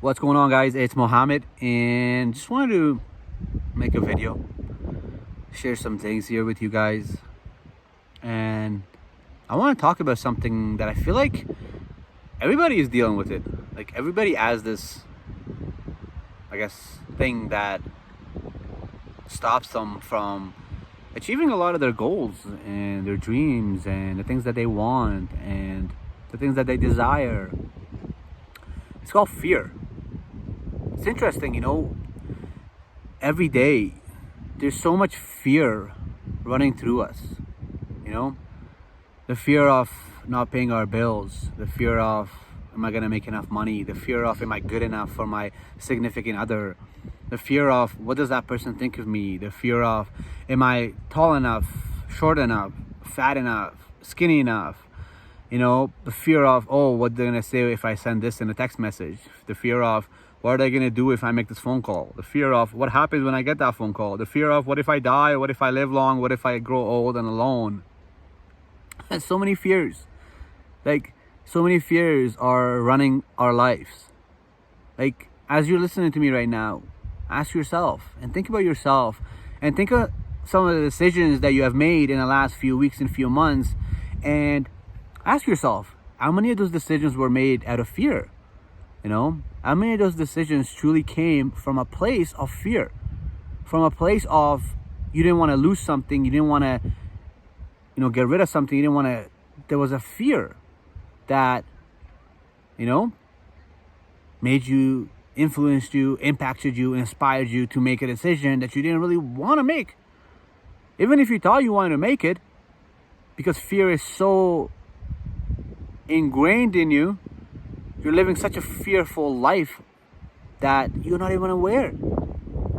What's going on, guys? It's Mohammed, and just wanted to make a video, share some things here with you guys. And I want to talk about something that I feel like everybody is dealing with it. Like, everybody has this, I guess, thing that stops them from achieving a lot of their goals and their dreams and the things that they want and the things that they desire. It's called fear. It's interesting, every day there's so much fear running through us, the fear of not paying our bills, the fear of, am I going to make enough money, the fear of, am I good enough for my significant other, the fear of, what does that person think of me, the fear of, am I tall enough, short enough, fat enough, skinny enough, the fear of, oh, what they're going to say if I send this in a text message, the fear of, what are they going to do if I make this phone call, the fear of, what happens when I get that phone call, the fear of, what if I die, what if I live long, what if I grow old and alone. And so many fears, so many fears are running our lives. As you're listening to me right now, ask yourself and think about yourself and think of some of the decisions that you have made in the last few weeks and few months, and ask yourself, how many of those decisions were made out of fear? How many of those decisions truly came from a place of fear? From a place of, you didn't want to lose something, you didn't want to, get rid of something, you didn't want to, there was a fear that, made you, influenced you, impacted you, inspired you to make a decision that you didn't really want to make. Even if you thought you wanted to make it, because fear is so ingrained in you, you're living such a fearful life that you're not even aware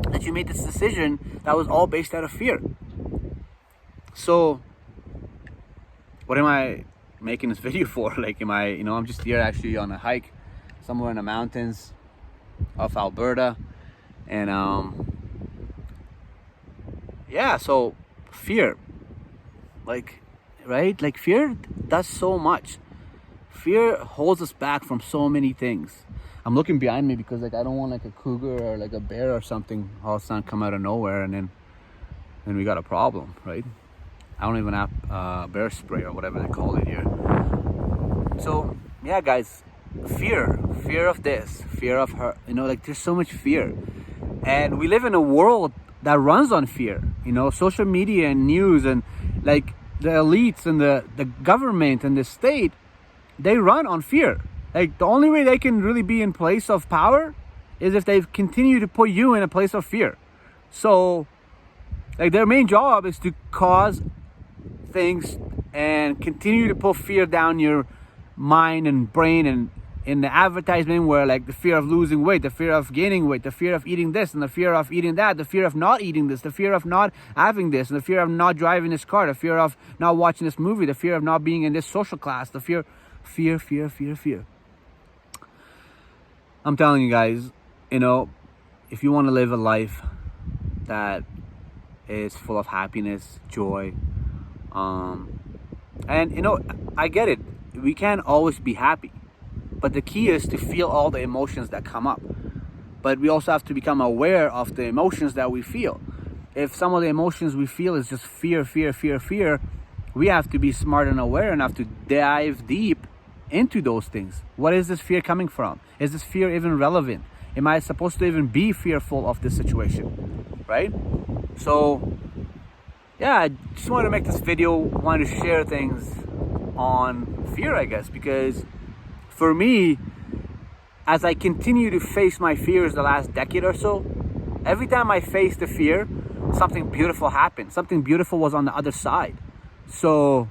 that you made this decision that was all based out of fear. So, what am I making this video for? I'm just here actually on a hike somewhere in the mountains of Alberta. And, so fear, right? Fear does so much. Fear holds us back from so many things. I'm looking behind me because I don't want a cougar or a bear or something all of a sudden come out of nowhere, and then we got a problem, right? I don't even have bear spray or whatever they call it here. So yeah, guys, fear of this, fear of her, there's so much fear, and we live in a world that runs on fear. Social media and news and the elites and the government and the state, they run on fear. The only way they can really be in place of power is if they continue to put you in a place of fear. So their main job is to cause things and continue to put fear down your mind and brain, and in the advertisement where the fear of losing weight, the fear of gaining weight, the fear of eating this and the fear of eating that, the fear of not eating this, the fear of not having this, and the fear of not driving this car, the fear of not watching this movie, the fear of not being in this social class, the fear. I'm telling you guys, if you want to live a life that is full of happiness, joy, and I get it, we can't always be happy, but the key is to feel all the emotions that come up. But we also have to become aware of the emotions that we feel. If some of the emotions we feel is just fear, we have to be smart and aware enough to dive deep into those things. What is this fear coming from? Is this fear even relevant? Am I supposed to even be fearful of this situation? Right? So yeah, I just wanted to make this video, wanted to share things on fear, I guess, because for me, as I continue to face my fears the last decade or so, every time I faced the fear, something beautiful happened. Something beautiful was on the other side. So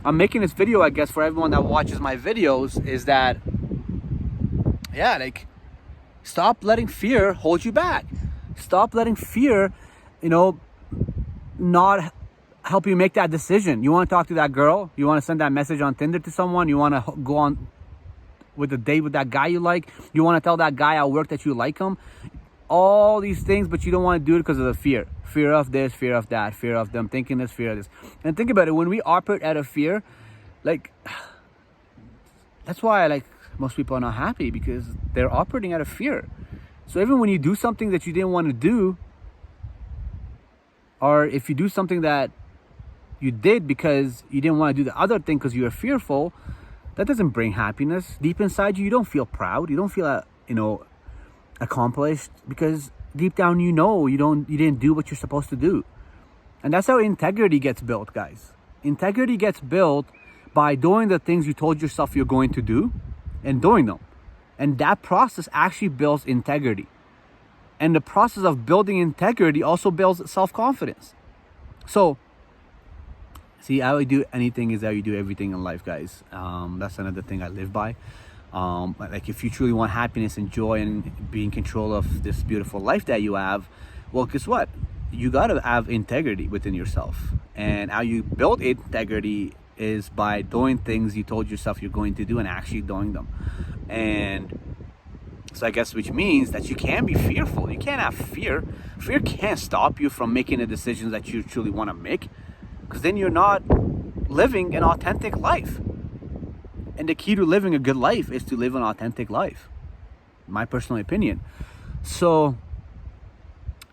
I'm making this video, I guess, for everyone that watches my videos, is that, stop letting fear hold you back. Stop letting fear, not help you make that decision. You want to talk to that girl, you want to send that message on Tinder to someone, you want to go on with a date with that guy you like, you want to tell that guy at work that you like him, all these things, but you don't want to do it because of the fear of this, fear of that, fear of them thinking this, fear of this. And think about it, when we operate out of fear, that's why most people are not happy because they're operating out of fear. So even when you do something that you didn't want to do, or if you do something that you did because you didn't want to do the other thing because you were fearful, that doesn't bring happiness. Deep inside you don't feel proud. You don't feel, accomplished, because deep down you didn't do what you're supposed to do. And that's how integrity gets built, guys. Integrity gets built by doing the things you told yourself you're going to do and doing them. And that process actually builds integrity. And the process of building integrity also builds self-confidence. So, see, how you do anything is how you do everything in life, guys. That's another thing I live by. Like, if you truly want happiness and joy and be in control of this beautiful life that you have, well, guess what? You gotta have integrity within yourself. And how you build integrity is by doing things you told yourself you're going to do and actually doing them. And so I guess, which means that you can be fearful. You can't have fear. Fear can't stop you from making the decisions that you truly want to make, because then you're not living an authentic life. And the key to living a good life is to live an authentic life, my personal opinion. So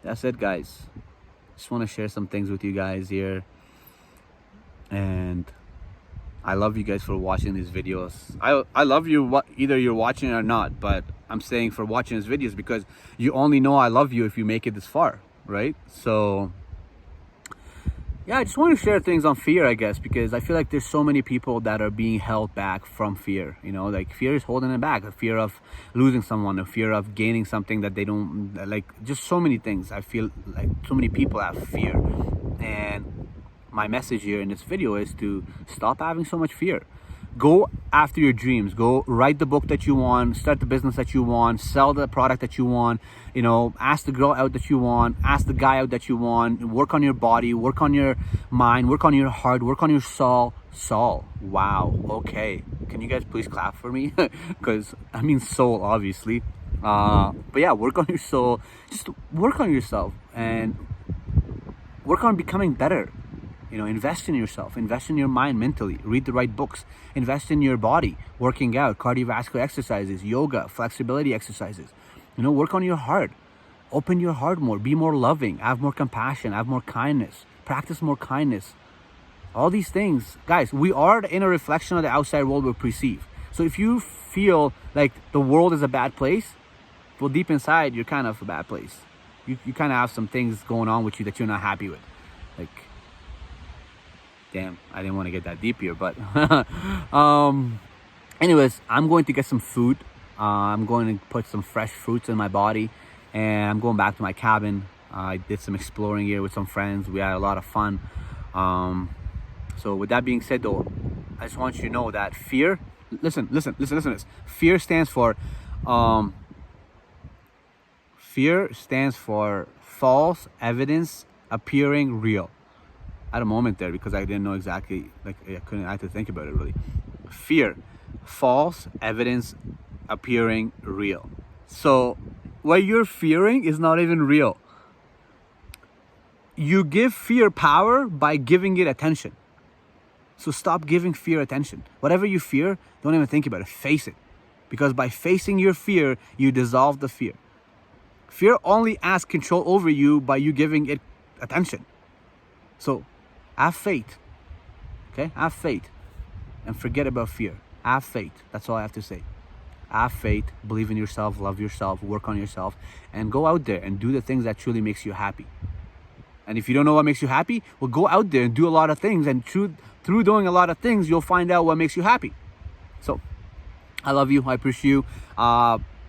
that's it, guys. Just want to share some things with you guys here. And I love you guys for watching these videos. I love you, either you're watching or not, but I'm saying for watching these videos because you only know I love you if you make it this far, right? So yeah, I just want to share things on fear, I guess, because I feel like there's so many people that are being held back from fear. Like, fear is holding them back. The fear of losing someone, the fear of gaining something that they don't like. Just so many things. I feel like so many people have fear, and my message here in this video is to stop having so much fear. Go after your dreams. Go write the book that you want, start the business that you want, sell the product that you want, ask the girl out that you want, ask the guy out that you want, work on your body, work on your mind, work on your heart, work on your soul. Wow. Okay. Can you guys please clap for me? Because I mean soul, obviously. But yeah, work on your soul. Just work on yourself and work on becoming better. Invest in yourself, invest in your mind mentally, read the right books, invest in your body, working out, cardiovascular exercises, yoga, flexibility exercises. Work on your heart, open your heart more, be more loving, have more compassion, have more kindness, practice more kindness. All these things, guys, we are the inner reflection of the outside world we perceive. So if you feel like the world is a bad place, well, deep inside, you're kind of a bad place. You kind of have some things going on with you that you're not happy with. Like, damn, I didn't want to get that deep here, but anyways, I'm going to get some food. I'm going to put some fresh fruits in my body, and I'm going back to my cabin. I did some exploring here with some friends. We had a lot of fun. So with that being said, though, I just want you to know that fear, listen to this. Fear stands for false evidence appearing real. I had a moment there because I didn't know exactly, I had to think about it really. Fear, false evidence appearing real. So what you're fearing is not even real. You give fear power by giving it attention. So stop giving fear attention. Whatever you fear, don't even think about it. Face it. Because by facing your fear, you dissolve the fear. Fear only has control over you by you giving it attention. So have faith. Okay? Have faith. And forget about fear. Have faith. That's all I have to say. Have faith, believe in yourself, love yourself, work on yourself, and go out there and do the things that truly makes you happy. And if you don't know what makes you happy, well, go out there and do a lot of things. And through doing a lot of things, you'll find out what makes you happy. So, I love you. I appreciate you.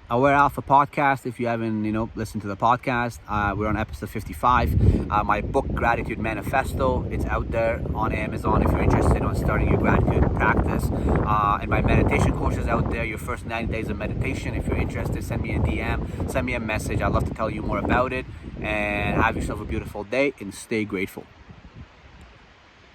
Aware Alpha podcast. If you haven't, listened to the podcast, we're on episode 55. My book, Gratitude Manifesto, it's out there on Amazon if you're interested in starting your gratitude practice. And my meditation course is out there, your first 90 days of meditation. If you're interested, send me a DM, send me a message. I'd love to tell you more about it. And have yourself a beautiful day and stay grateful.